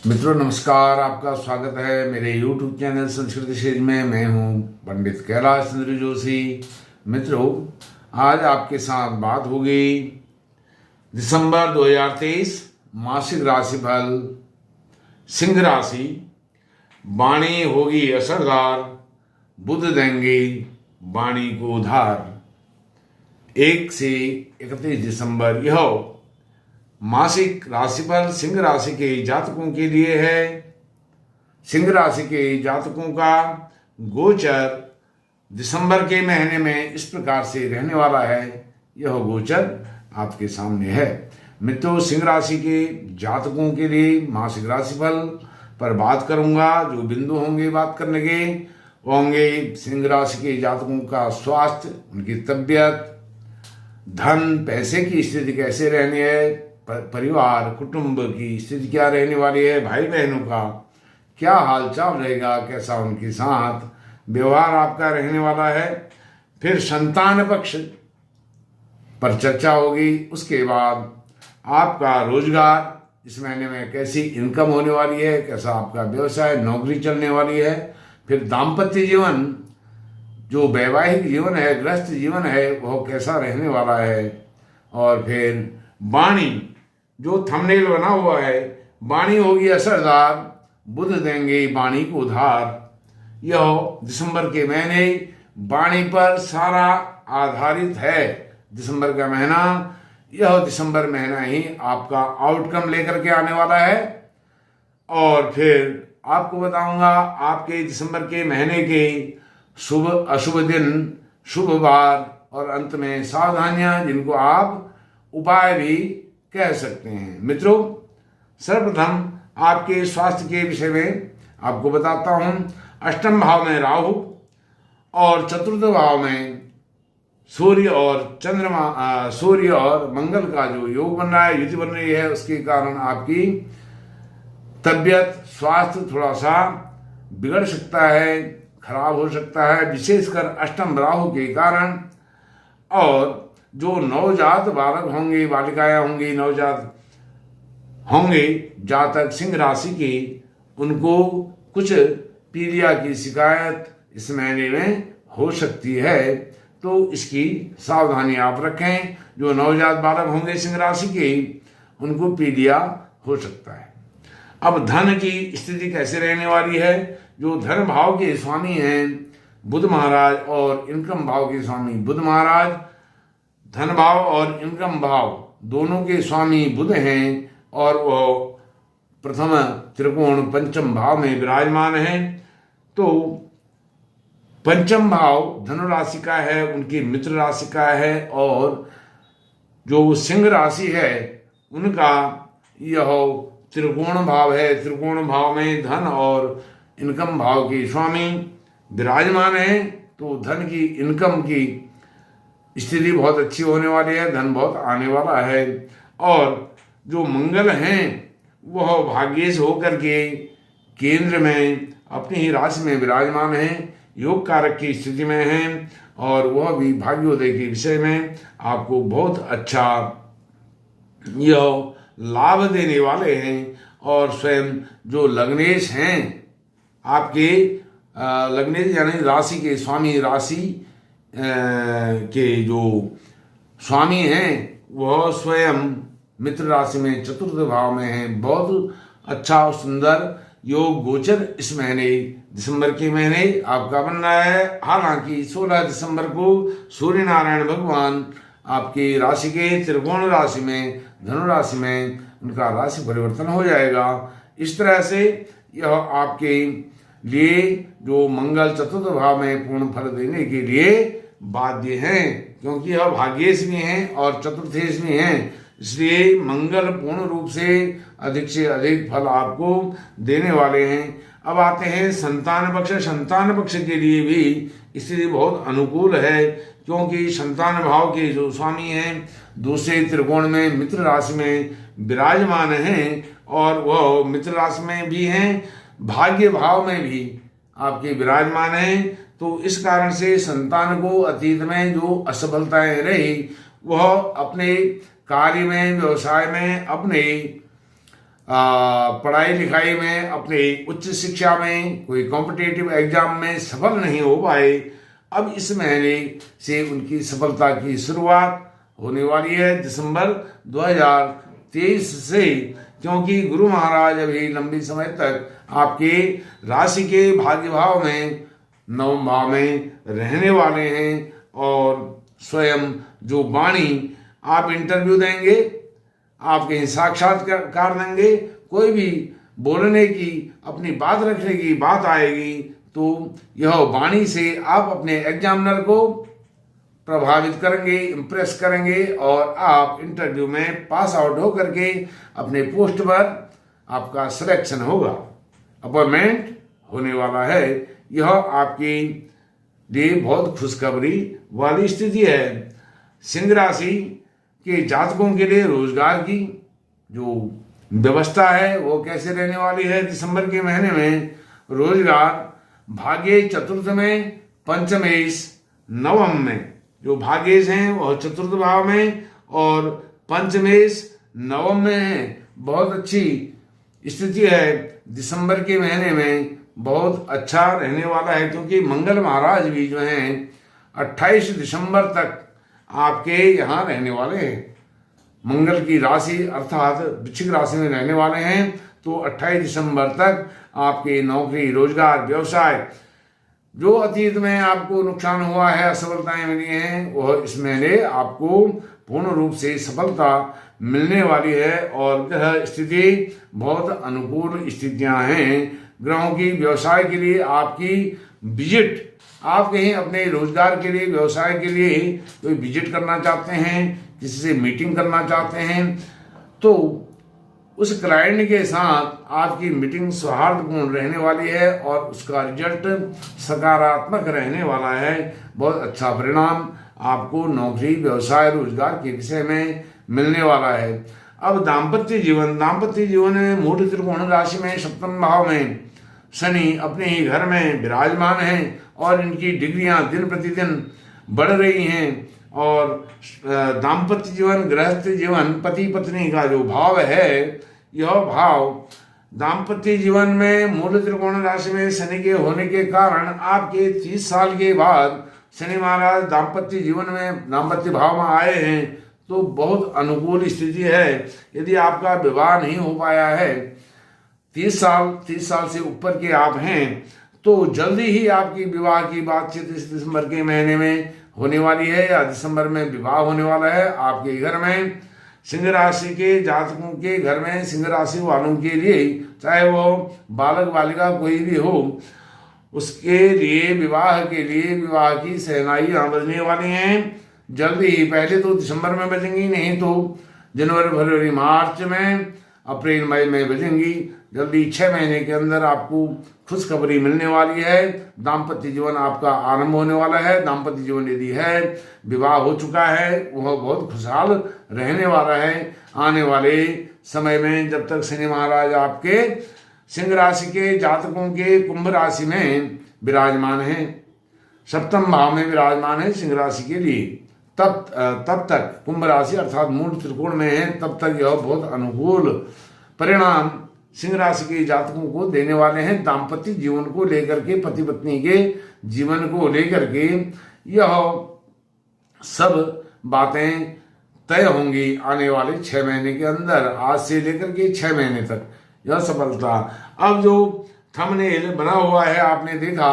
मित्रों नमस्कार, आपका स्वागत है मेरे YouTube चैनल संस्कृत सीरीज में। मैं हूं पंडित कैलाश चंद्र जोशी। मित्रों, आज आपके साथ बात होगी दिसंबर 2023 मासिक राशिफल। सिंह राशि, वाणी होगी असरदार, बुध देंगे वाणी को उधार। 1 से 31 दिसंबर यह मासिक राशिफल सिंह राशि के जातकों के लिए है। सिंह राशि के जातकों का गोचर दिसंबर के महीने में इस प्रकार से रहने वाला है। यह गोचर आपके सामने है। मित्रों, सिंह राशि के जातकों के लिए मासिक राशिफल पर बात करूंगा। जो बिंदु होंगे बात करने के होंगे सिंह राशि के जातकों का स्वास्थ्य, उनकी तबीयत, धन पैसे की स्थिति कैसे रहनी है, परिवार कुटुंब की स्थिति क्या रहने वाली है, भाई बहनों का क्या हाल चाल रहेगा, कैसा उनके साथ व्यवहार आपका रहने वाला है। फिर संतान पक्ष पर चर्चा होगी। उसके बाद आपका रोजगार इस महीने में कैसी इनकम होने वाली है, कैसा आपका व्यवसाय, नौकरी चलने वाली है। फिर दाम्पत्य जीवन, जो वैवाहिक जीवन है, गृहस्थ जीवन है, वह कैसा रहने वाला है। और फिर वाणी, जो थंबनेल बना हुआ है, वाणी होगी असरदार, बुध देंगे वाणी को उधार। यह दिसंबर के महीने वाणी पर सारा आधारित है। दिसंबर का महीना, यह दिसंबर महीना ही आपका आउटकम लेकर के आने वाला है। और फिर आपको बताऊंगा आपके दिसंबर के महीने के शुभ अशुभ दिन, शुभ वार और अंत में सावधानियां, जिनको आप उपाय भी कह सकते हैं। मित्रों, सर्वप्रथम आपके स्वास्थ्य के विषय में आपको बताता हूं। अष्टम भाव में राहु और चतुर्थ भाव में सूर्य और चंद्रमा, सूर्य और मंगल का जो योग बन रहा है, युति बन रही है, उसके कारण आपकी तबियत, स्वास्थ्य थोड़ा सा बिगड़ सकता है, खराब हो सकता है, विशेषकर अष्टम राहु के कारण। और जो नवजात बालक होंगे, बालिकाएं होंगी, नवजात होंगे जातक सिंह राशि के, उनको कुछ पीलिया की शिकायत इस महीने में हो सकती है, तो इसकी सावधानी आप रखें। जो नवजात बालक होंगे सिंह राशि के, उनको पीलिया हो सकता है। अब धन की स्थिति कैसे रहने वाली है। जो धन भाव के स्वामी हैं बुध महाराज और इनकम भाव के स्वामी बुध महाराज, धन भाव और इनकम भाव दोनों के स्वामी बुध हैं और वो प्रथम त्रिकोण पंचम भाव में विराजमान हैं। तो पंचम भाव धनु राशि का है, उनकी मित्र राशि का है। और जो सिंह राशि है उनका यह त्रिकोण भाव है। त्रिकोण भाव में धन और इनकम भाव के स्वामी विराजमान हैं। तो धन की, इनकम की स्थिति बहुत अच्छी होने वाली है, धन बहुत आने वाला है। और जो मंगल हैं वह भाग्येश होकर के केंद्र में अपनी ही राशि में विराजमान हैं, योग कारक की स्थिति में हैं, और वह भी भाग्योदय के विषय में आपको बहुत अच्छा यह लाभ देने वाले हैं। और स्वयं जो लग्नेश हैं आपके, लग्नेश यानी राशि के स्वामी, राशि के जो स्वामी हैं वह स्वयं मित्र राशि में चतुर्थ भाव में हैं। बहुत अच्छा और सुंदर योग गोचर इस महीने दिसंबर के महीने आपका बन रहा है। हालांकि 16 दिसंबर को सूर्य नारायण भगवान आपकी राशि के त्रिकोण राशि में, धनु राशि में उनका राशि परिवर्तन हो जाएगा। इस तरह से यह आपके लिए जो मंगल चतुर्थ भाव में पूर्ण फल देने के लिए बाध्य हैं, क्योंकि यह भाग्येश भी हैं और चतुर्थेश भी हैं। इसलिए मंगल पूर्ण रूप से अधिक फल आपको देने वाले हैं। अब आते हैं संतान पक्ष। संतान पक्ष के लिए भी स्थिति बहुत अनुकूल है, क्योंकि संतान भाव के जो स्वामी हैं दूसरे त्रिकोण में मित्र राशि में विराजमान हैं, और वह मित्र राशि में भी हैं, भाग्य भाव में भी आपके विराजमान हैं। तो इस कारण से संतान को अतीत में जो असफलताएं रही, वह अपने कार्य में, व्यवसाय में, अपने पढ़ाई लिखाई में, अपनी उच्च शिक्षा में, कोई कॉम्पिटिटिव एग्जाम में सफल नहीं हो पाए, अब इस महीने से उनकी सफलता की शुरुआत होने वाली है दिसंबर 2023 से, क्योंकि गुरु महाराज अभी लंबी समय तक आपके राशि के भाग्य भाव में, नवम भाव में रहने वाले हैं। और स्वयं जो वाणी आप इंटरव्यू देंगे, आप कहीं साक्षात्कार देंगे, कोई भी बोलने की, अपनी बात रखने की बात आएगी, तो यह वाणी से आप अपने एग्जामिनर को प्रभावित करेंगे, इम्प्रेस करेंगे और आप इंटरव्यू में पास आउट होकर के अपने पोस्ट पर आपका सिलेक्शन होगा, अपॉइंटमेंट होने वाला है। यह आपकी लिए बहुत खुशखबरी वाली स्थिति है। सिंह राशि के जातकों के लिए रोजगार की जो व्यवस्था है वो कैसे रहने वाली है दिसंबर के महीने में। रोजगार भाग्य चतुर्थ में, पंचमेश नवम में, जो भाग्येश हैं वह चतुर्थ भाव में और पंचमेश नवम में है। बहुत अच्छी स्थिति है दिसंबर के महीने में, बहुत अच्छा रहने वाला है, क्योंकि मंगल महाराज भी जो हैं 28 दिसंबर तक आपके यहाँ रहने वाले हैं। मंगल की राशि अर्थात वृश्चिक राशि में रहने वाले हैं, तो 28 दिसंबर तक आपके नौकरी, रोजगार, व्यवसाय, जो अतीत में आपको नुकसान हुआ है, असफलताएं मिली हैं, वह इस महीने आपको पूर्ण रूप से सफलता मिलने वाली है। और ग्रह स्थिति बहुत अनुकूल स्थितियां हैं ग्रहों की। व्यवसाय के लिए आपकी विजिट, आप कहीं अपने रोजगार के लिए, व्यवसाय के लिए कोई विजिट करना चाहते हैं, किसी से मीटिंग करना चाहते हैं, तो उस क्लाइंट के साथ आपकी मीटिंग सौहार्दपूर्ण रहने वाली है और उसका रिजल्ट सकारात्मक रहने वाला है। बहुत अच्छा परिणाम आपको नौकरी, व्यवसाय, रोजगार के विषय में मिलने वाला है। अब दाम्पत्य जीवन में मूढ़ त्रिकोण राशि में सप्तम भाव में शनि अपने ही घर में विराजमान हैं और इनकी डिग्रियां दिन प्रतिदिन बढ़ रही हैं। और दाम्पत्य जीवन, गृहस्थ जीवन, पति पत्नी का जो भाव है, यह भाव दाम्पत्य जीवन में मूल त्रिकोण राशि में शनि के होने के कारण आपके 30 साल के बाद शनि महाराज दाम्पत्य जीवन में, दाम्पत्य भाव में आए हैं, तो बहुत अनुकूल स्थिति है। यदि आपका विवाह नहीं हो पाया है, 30 साल से ऊपर के आप हैं, तो जल्दी ही आपकी विवाह की बातचीत इस दिसंबर के महीने में होने वाली है, या दिसंबर में विवाह होने वाला है आपके घर में। सिंह राशि के जातकों के घर में, सिंह राशि वालों के लिए, चाहे वो बालक बालिका कोई भी हो, उसके लिए विवाह के लिए विवाह की शहनाइयां बजने वाली हैं जल्दी ही। पहले तो दिसंबर में बजेंगी, नहीं तो जनवरी, फरवरी, मार्च में, अप्रैल, मई में बजेंगी। जल्दी 6 महीने के अंदर आपको खुशखबरी मिलने वाली है। दाम्पत्य जीवन आपका आरंभ होने वाला है। दाम्पत्य जीवन यदि है, विवाह हो चुका है, वह बहुत खुशहाल रहने वाला है आने वाले समय में, जब तक शनि महाराज आपके सिंह राशि के जातकों के कुंभ राशि में विराजमान है, सप्तम भाव में विराजमान है सिंह राशि के लिए। तब तक कुंभ राशि अर्थात मूल त्रिकोण में है, तब तक यह बहुत अनुकूल परिणाम सिंह राशि के जातकों को देने वाले हैं। दाम्पत्य जीवन को लेकर के, पति पत्नी के जीवन को लेकर के यह सब बातें तय होंगी आने वाले 6 महीने के अंदर। आज से लेकर के 6 महीने तक यह सफलता। अब जो थंबनेल बना हुआ है आपने देखा,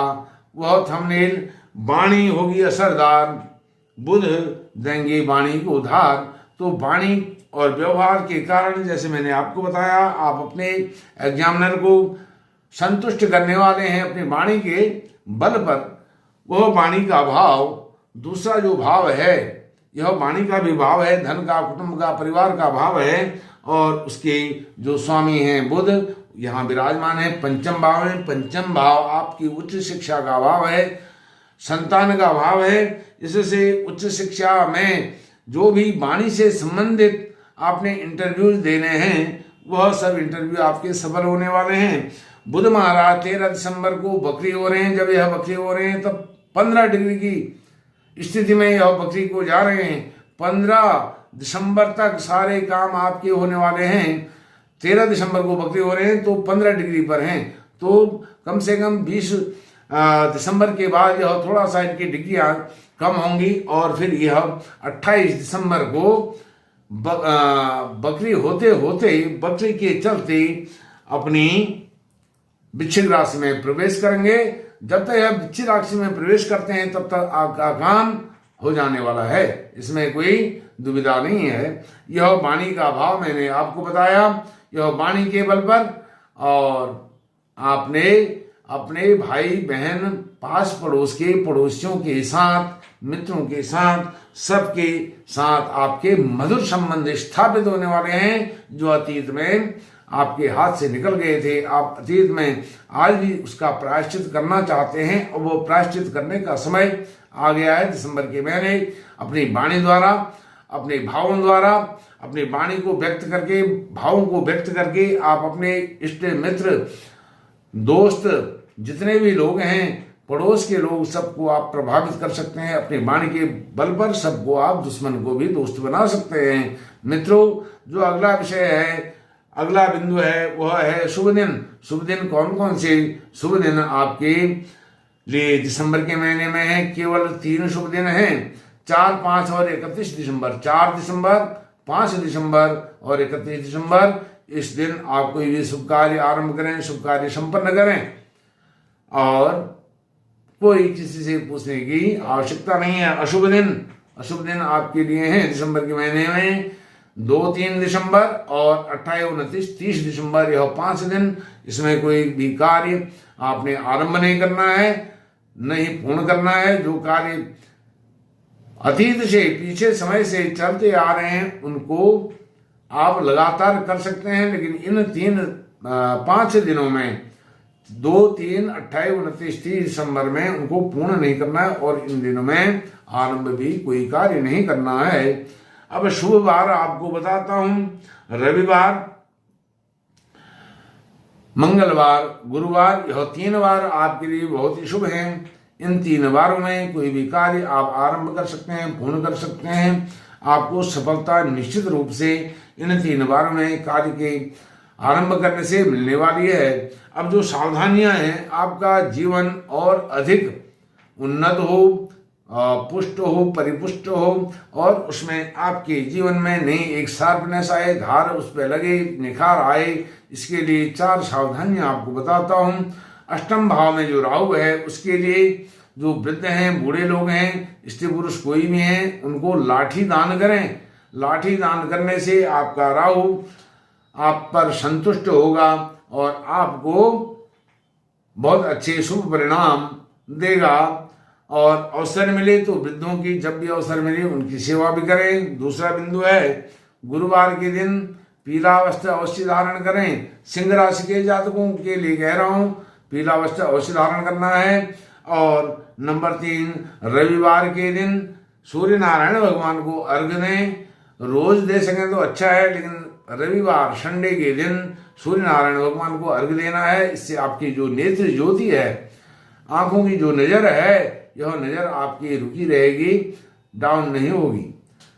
वह थंबनेल वाणी होगी असरदार, बुध देंगे वाणी को उधार। तो वाणी और व्यवहार के कारण, जैसे मैंने आपको बताया, आप अपने एग्जामिनर को संतुष्ट करने वाले हैं अपनी वाणी के बल पर। वह वाणी का भाव, दूसरा जो भाव है, यह वाणी का भी भाव है, धन का, कुटुंब का, परिवार का भाव है। और उसके जो स्वामी हैं बुध, यहाँ विराजमान है पंचम भाव में। पंचम भाव आपकी उच्च शिक्षा का भाव है, संतान का भाव है। इससे उच्च शिक्षा में जो भी वाणी से संबंधित आपने इंटरव्यूज देने हैं, वह सब इंटरव्यू आपके सफल होने वाले हैं। बुध महाराज 13 दिसंबर को बकरी हो रहे हैं। जब यह बकरी हो रहे हैं तब 15 डिग्री की स्थिति में यह बकरी को जा रहे हैं। 15 दिसंबर तक सारे काम आपके होने वाले हैं। 13 दिसंबर को बकरी हो रहे हैं तो 15 डिग्री पर हैं, तो कम से कम 20 दिसंबर के बाद यह थोड़ा सा इनकी डिग्रियां कम होंगी और फिर यह 28 दिसंबर को बकरी होते होते बकरी के चलते अपनी वृश्चिक राशि में प्रवेश करेंगे। जब तक यह वृश्चिक राशि में प्रवेश करते हैं तब तक आपका काम हो जाने वाला है, इसमें कोई दुविधा नहीं है। यह वाणी का भाव मैंने आपको बताया, यह वाणी के बल पर, और आपने अपने भाई बहन पास पड़ोस के पड़ोसियों के साथ, मित्रों के साथ, सबके साथ आपके मधुर संबंध स्थापित होने वाले हैं, जो अतीत में आपके हाथ से निकल गए थे। आप अतीत में आज भी उसका प्रायश्चित करना चाहते हैं और वो प्रायश्चित करने का समय आ गया है। दिसंबर के महीने अपनी वाणी द्वारा, अपने भावों द्वारा, अपनी वाणी को व्यक्त करके, भावों को व्यक्त करके आप अपने इष्ट मित्र, दोस्त, जितने भी लोग हैं, पड़ोस के लोग, सबको आप प्रभावित कर सकते हैं। अपनी वाणी के बल पर सबको आप दुश्मन को भी दोस्त बना सकते हैं। मित्रों, जो अगला विषय है, अगला बिंदु है, वह है शुभ दिन। शुभ दिन कौन कौन से शुभ दिन आपके लिए दिसंबर के महीने में है? केवल 3 शुभ दिन हैं, 4, 5 और 31 दिसंबर। 4 दिसंबर, 5 दिसंबर और 31 दिसंबर। इस दिन आप कोई भी शुभ कार्य आरंभ करें, शुभ कार्य संपन्न करें और कोई किसी से पूछने की आवश्यकता नहीं है। अशुभ दिन आपके लिए हैं दिसंबर के महीने में 2, 3 दिसंबर और 28, 29, 30 दिसंबर। यह 5 दिन, इसमें कोई भी कार्य आपने आरंभ नहीं करना है, नहीं पूर्ण करना है। जो कार्य अतीत से, पीछे समय से चलते आ रहे हैं, उनको आप लगातार कर सकते हैं, लेकिन इन 5 दिनों में 2, 3, 28, 29, 30 दिसंबर में उनको पूर्ण नहीं करना है और इन दिनों में आरंभ भी कोई कार्य नहीं करना है। अब शुभ वार आपको बताता हूं। रविवार, मंगलवार, गुरुवार, यह 3 वार आपके लिए बहुत ही शुभ हैं। इन 3 वारों में कोई भी कार्य आप आरंभ कर सकते हैं, पूर्ण कर सकते हैं। आपको सफलता निश्चित रूप से इन 3 वारों में कार्य के आरंभ करने से मिलने वाली है। अब जो सावधानियां हैं, आपका जीवन और अधिक उन्नत हो, पुष्ट हो, परिपुष्ट हो और उसमें आपके जीवन में नई एक शार्पनेस आए, धार उस पर लगे, निखार आए। इसके लिए 4 सावधानियां आपको बताता हूं। अष्टम भाव में जो राहु है, उसके लिए जो वृद्ध हैं, बूढ़े लोग हैं, स्त्री पुरुष कोई भी हैं, उनको लाठी दान करें। लाठी दान करने से आपका राहु आप पर संतुष्ट होगा और आपको बहुत अच्छे शुभ परिणाम देगा। और अवसर मिले तो वृद्धों की, जब भी अवसर मिले उनकी सेवा भी करें। दूसरा बिंदु है, गुरुवार के दिन पीला वस्त्र अवश्य धारण करें। सिंह राशि के जातकों के लिए कह रहा हूं, पीला वस्त्र अवश्य धारण करना है। और नंबर 3, रविवार के दिन सूर्य नारायण भगवान को अर्घ्य दें। रोज दे सकें तो अच्छा है, लेकिन रविवार, संडे के दिन सूर्य नारायण भगवान को अर्घ्य देना है। इससे आपकी जो नेत्र ज्योति है, आंखों की जो नजर है, यह नजर आपकी रुकी रहेगी, डाउन नहीं होगी,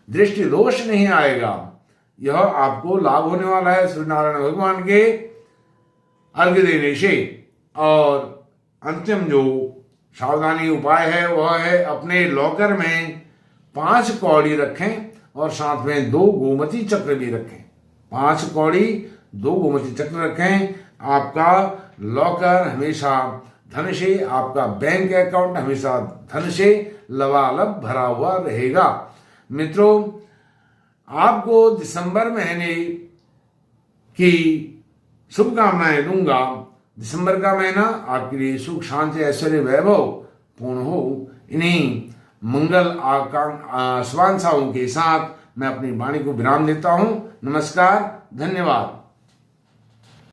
दृष्टि दोष नहीं आएगा। यह आपको लाभ होने वाला है सूर्य नारायण भगवान के अर्घ्य देने से। और अंतिम जो सावधानी उपाय है वह है, अपने लॉकर में 5 कौड़ी रखें और साथ में 2 गोमती चक्र भी रखें। 5 कौड़ी, 2 गोमती चक्र रखें। आपका लॉकर हमेशा धन से, आपका बैंक अकाउंट हमेशा धन से लबालब भरा हुआ रहेगा। मित्रों, आपको दिसंबर महीने की शुभकामनाएं दूंगा। दिसंबर का महीना आपके लिए सुख, शांति, ऐश्वर्य, वैभव पूर्ण हो। इन्हीं मंगल शुभांशाओं के साथ मैं अपनी वाणी को विराम देता हूं। नमस्कार, धन्यवाद।